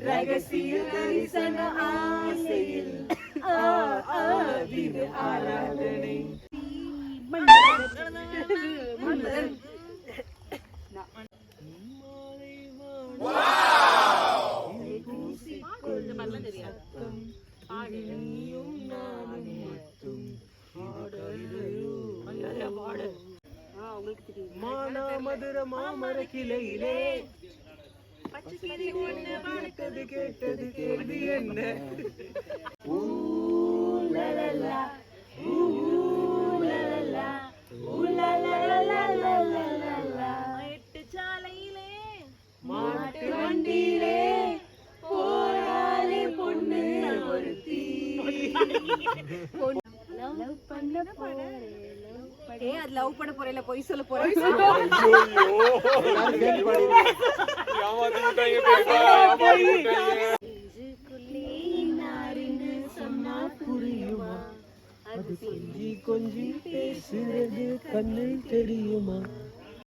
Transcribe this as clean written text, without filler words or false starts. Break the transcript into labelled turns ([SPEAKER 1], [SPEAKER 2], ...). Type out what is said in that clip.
[SPEAKER 1] ரகசிய தரிசன ஆசையில் ஆராதனை மதுர மாமர கிளையிலே பச்சைக்கிளி ஒண்ணு வணக்கது கேட்டது கேள்வி என்ன ஊலலலா ஊலலலா ஊலலலலலலலலா எட்டு சாலையிலே மாட்டு வண்டியிலே போராளி பொண்ணு ஒருத்தி லவ் பண்ண போறேன் அது லவ் பண்ண போறேல போய் சொல்ல போறேன் சொன்னா புரியுமா அது கொஞ்சி கொஞ்சி பேசுறது கண்ணில் தெரியுமா